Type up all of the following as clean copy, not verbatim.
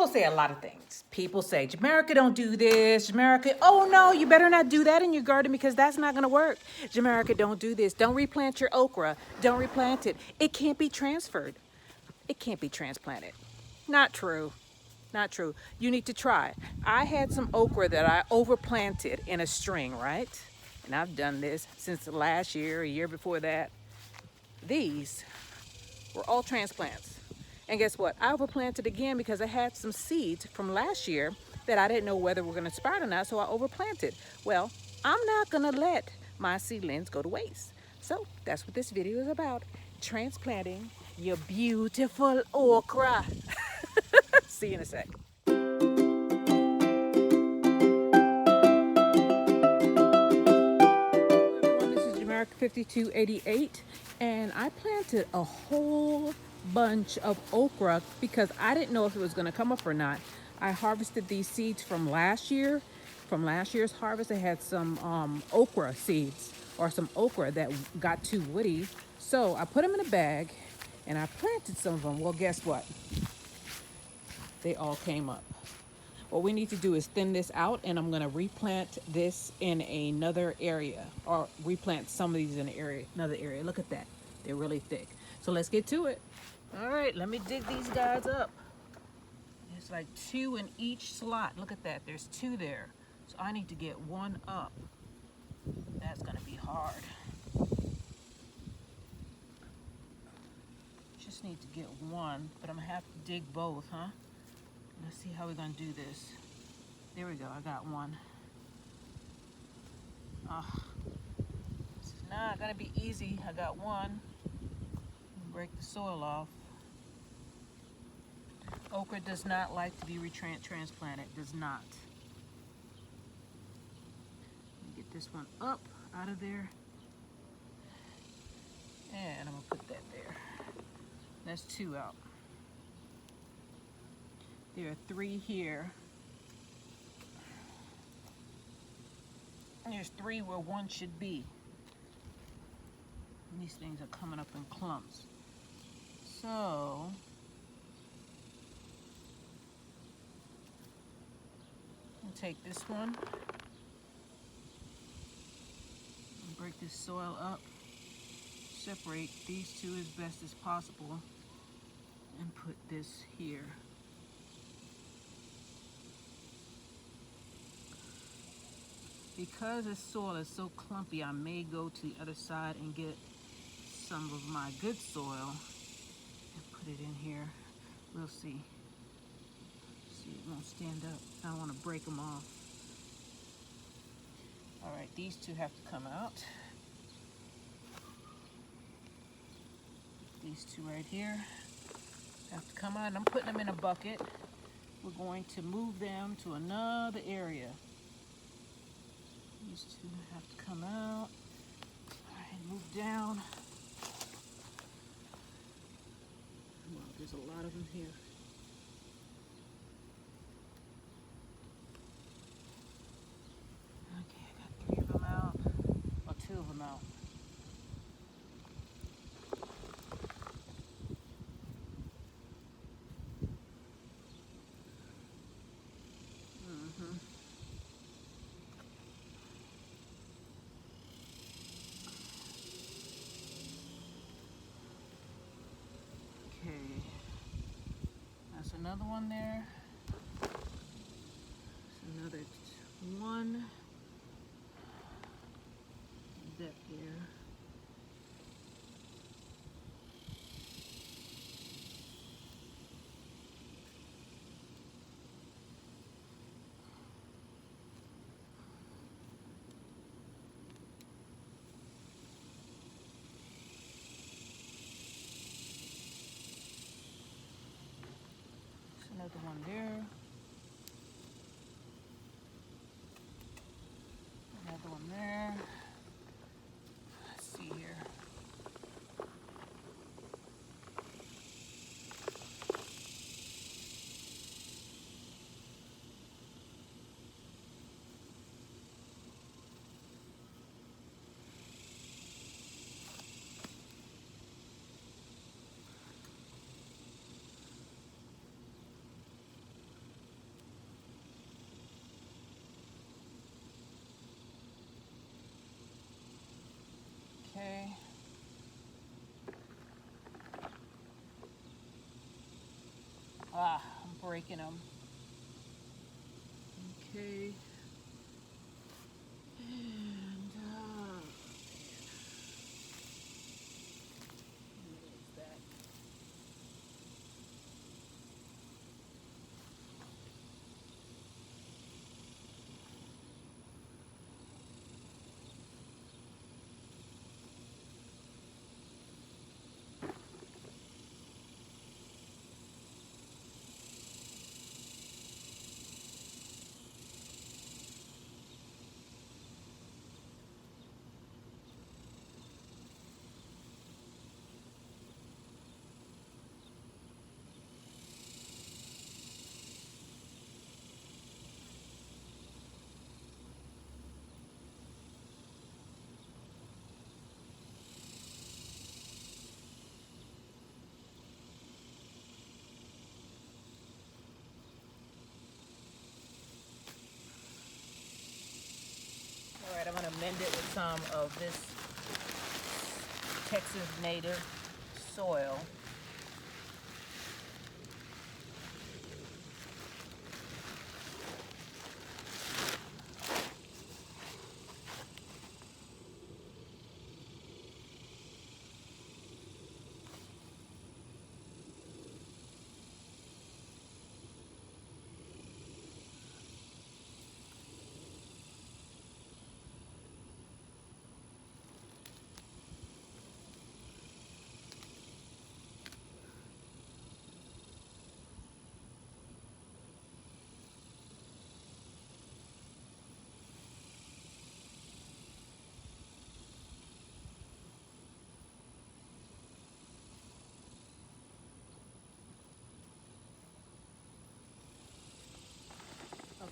People say a lot of things. People say, Jamaica, don't do this. Jamaica, oh no, you better not do that in your garden because that's not gonna work. Jamaica, don't do this. Don't replant your okra. Don't replant it. It can't be transferred. It can't be transplanted. Not true. Not true. You need to try. I had some okra that I overplanted in a string, right? And I've done this since last year, a year before that. These were all transplants. And guess what? I overplanted again because I had some seeds from last year that I didn't know whether were going to sprout or not, so I overplanted. Well, I'm not going to let my seedlings go to waste. So that's what this video is about. Transplanting your beautiful okra. See you in a sec. This is Jamaica 5288, and I planted a whole bunch of okra because I didn't know if it was going to come up or not. I harvested these seeds from last year. From last year's harvest, I had some okra seeds or some okra that got too woody. So I put them in a bag and I planted some of them. Well, guess what? They all came up. What we need to do is thin this out, and I'm going to replant this in another area, or replant some of these in another area. Look at that. They're really thick. So let's get to it. All right, let me dig these guys up. There's like 2 in each slot. Look at that. There's 2 there. So I need to get 1 up. That's going to be hard. Just need to get 1, but I'm going to have to dig both, huh? Let's see how we're going to do this. There we go, I got 1. It's not gonna be easy. I got 1. Break the soil off. Okra does not like to be transplanted. Does not. Get this one up out of there. And I'm gonna put that there. That's 2 out. There are 3 here. There's 3 where 1 should be. And these things are coming up in clumps. So, I'll take this one and break this soil up. Separate these 2 as best as possible and put this here. Because this soil is so clumpy, I may go to the other side and get some of my good soil and put it in here. We'll see. See, it won't stand up. I don't want to break them off. All right, these 2 have to come out. These 2 right here have to come out, and I'm putting them in a bucket. We're going to move them to another area. These 2 have to come out. All right, move down. Well, there's a lot of them here. Okay, I got 3 of them out, or 2 of them out. That's another one there. That's another 1. That there. Another one there. Another one there. Let's see here. Okay. Ah, I'm breaking them. Okay. And what is that? All right, I'm gonna mend it with some of this Texas native soil.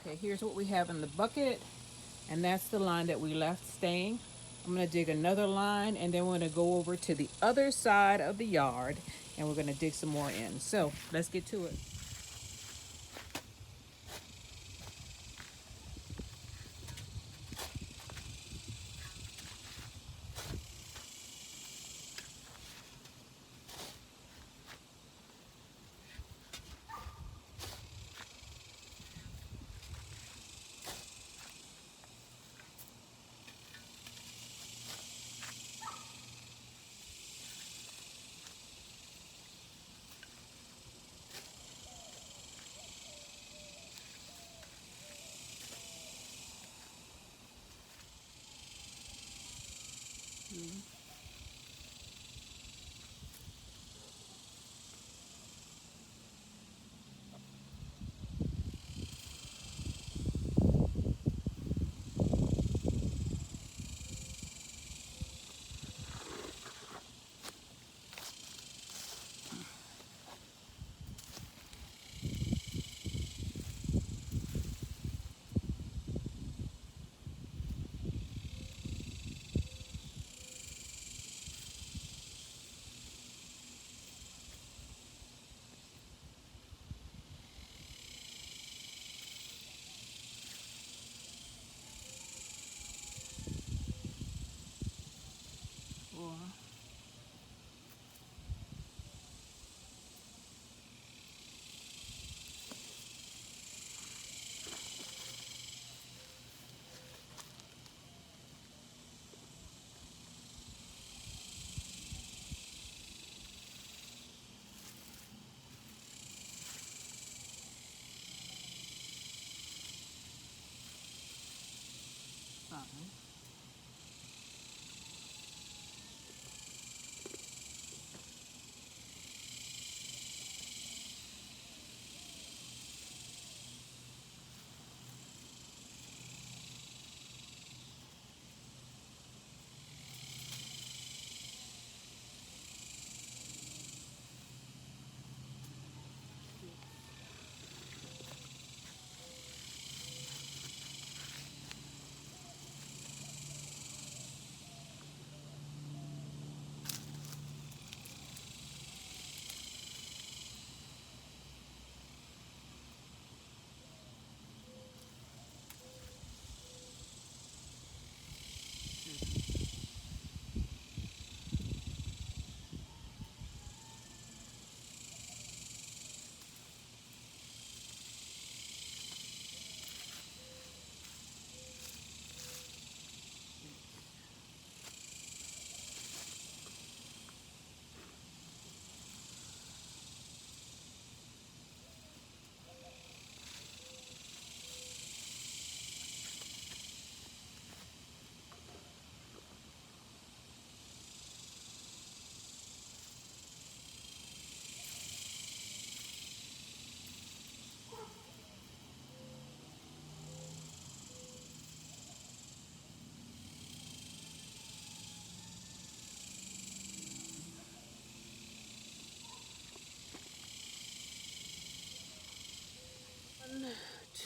Okay, here's what we have in the bucket, and that's the line that we left staying. I'm gonna dig another line, and then we're gonna go over to the other side of the yard, and we're gonna dig some more in. So let's get to it.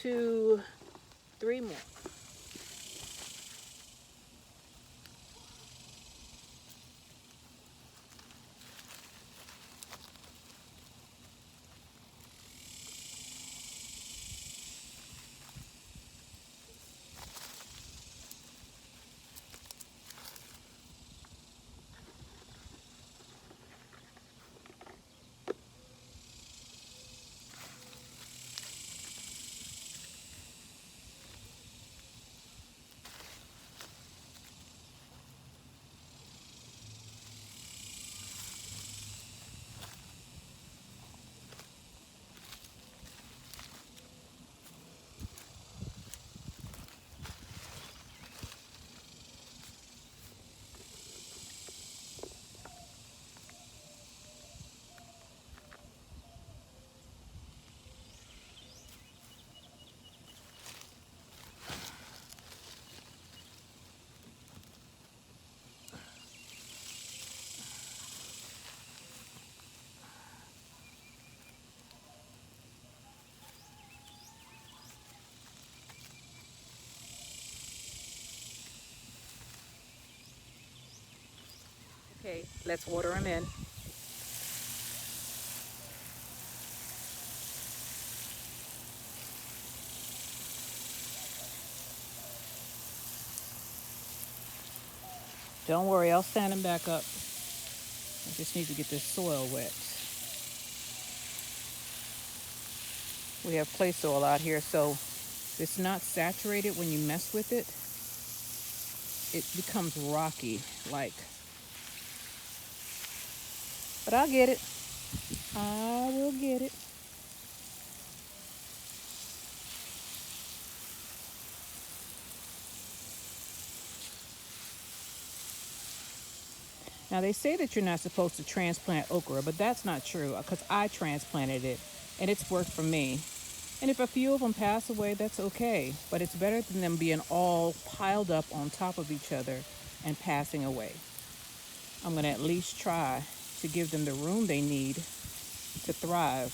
2, 3 more. Okay, let's water them in. Don't worry, I'll stand them back up. I just need to get this soil wet. We have clay soil out here, so if it's not saturated when you mess with it, it becomes rocky, like. But I'll get it. I will get it. Now, they say that you're not supposed to transplant okra, but that's not true because I transplanted it and it's worked for me. And if a few of them pass away, that's okay. But it's better than them being all piled up on top of each other and passing away. I'm going to at least try to give them the room they need to thrive.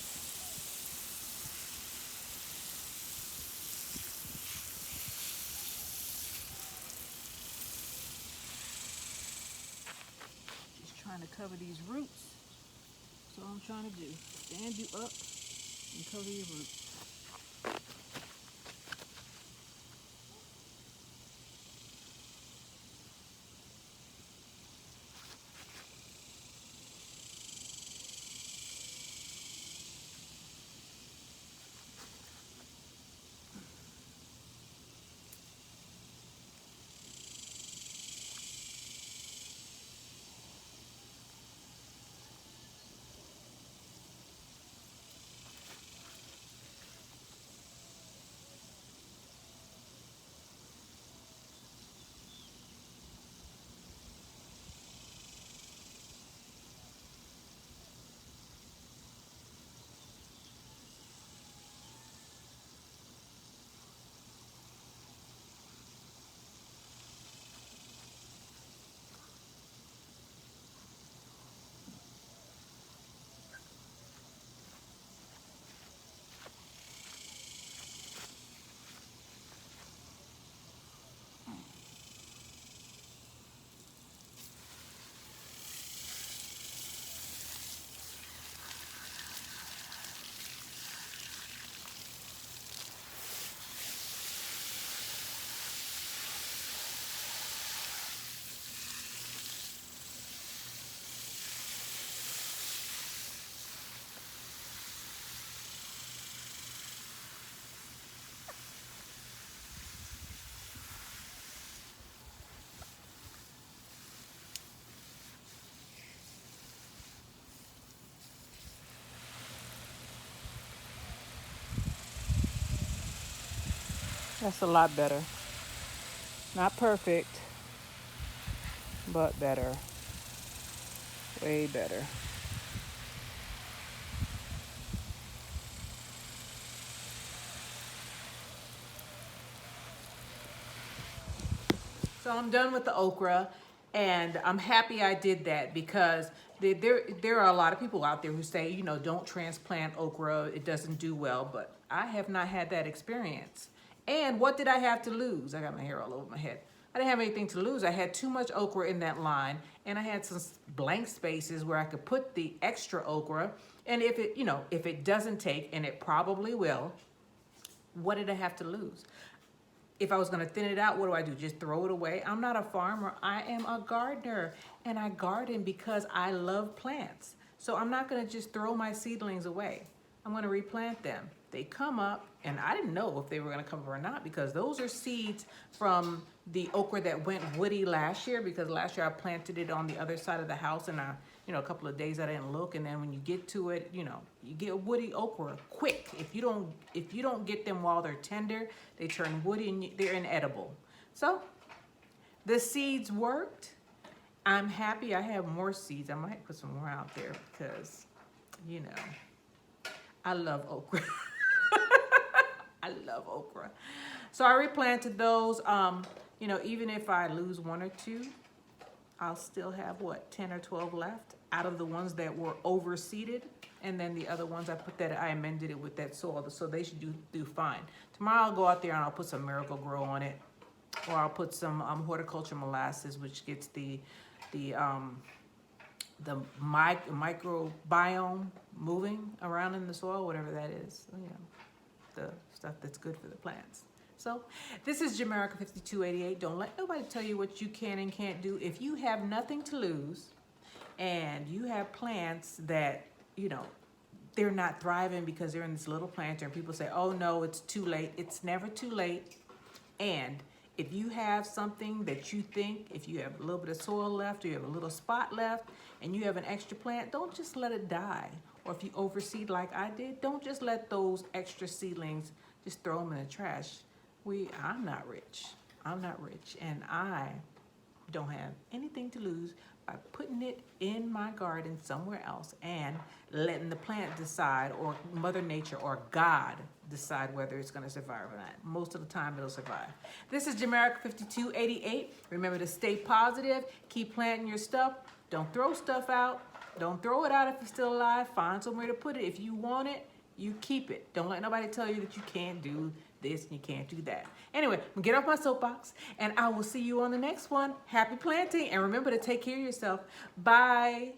Just trying to cover these roots. That's all I'm trying to do. Stand you up and cover your roots. That's a lot better. Not perfect, but better. Way better. So I'm done with the okra, And I'm happy I did that because there are a lot of people out there who say, don't transplant okra, it doesn't do well, but I have not had that experience. And what did I have to lose? I got my hair all over my head. I didn't have anything to lose. I had too much okra in that line, and I had some blank spaces where I could put the extra okra. And if it doesn't take, and it probably will, what did I have to lose? If I was going to thin it out, what do I do? Just throw it away? I'm not a farmer. I am a gardener, and I garden because I love plants. So I'm not going to just throw my seedlings away. I'm going to replant them. They come up, and I didn't know if they were going to come up or not because those are seeds from the okra that went woody last year, because last year I planted it on the other side of the house, and a couple of days I didn't look, and then when you get to it, you get woody okra quick. If you don't get them while they're tender, they turn woody and they're inedible. So the seeds worked. I'm happy I have more seeds. I might put some more out there because, I love okra. I love okra. So I replanted those. Even if I lose one or two, I'll still have 10 or 12 left out of the ones that were overseeded. And then the other ones I amended it with that soil, so they should do fine. Tomorrow I'll go out there and I'll put some Miracle Grow on it, or I'll put some horticulture molasses, which gets the microbiome moving around in the soil, whatever that is. The stuff that's good for the plants. So this is Jamerica 5288. Don't let nobody tell you what you can and can't do. If you have nothing to lose and you have plants that, they're not thriving because they're in this little planter, and people say, oh no, it's too late. It's never too late. And if you have something that you think, if you have a little bit of soil left, or you have a little spot left, and you have an extra plant, don't just let it die. Or if you overseed like I did, don't just let those extra seedlings, just throw them in the trash. I'm not rich. I'm not rich, and I don't have anything to lose by putting it in my garden somewhere else and letting the plant decide, or Mother Nature or God decide whether it's going to survive or not. Most of the time it'll survive. This is Jamerica 5288. Remember to stay positive, keep planting your stuff, don't throw stuff out, don't throw it out if it's still alive, find somewhere to put it. If you want it, you keep it. Don't let nobody tell you that you can't do this and you can't do that. Anyway, get off my soapbox, and I will see you on the next one. Happy planting, and remember to take care of yourself. Bye.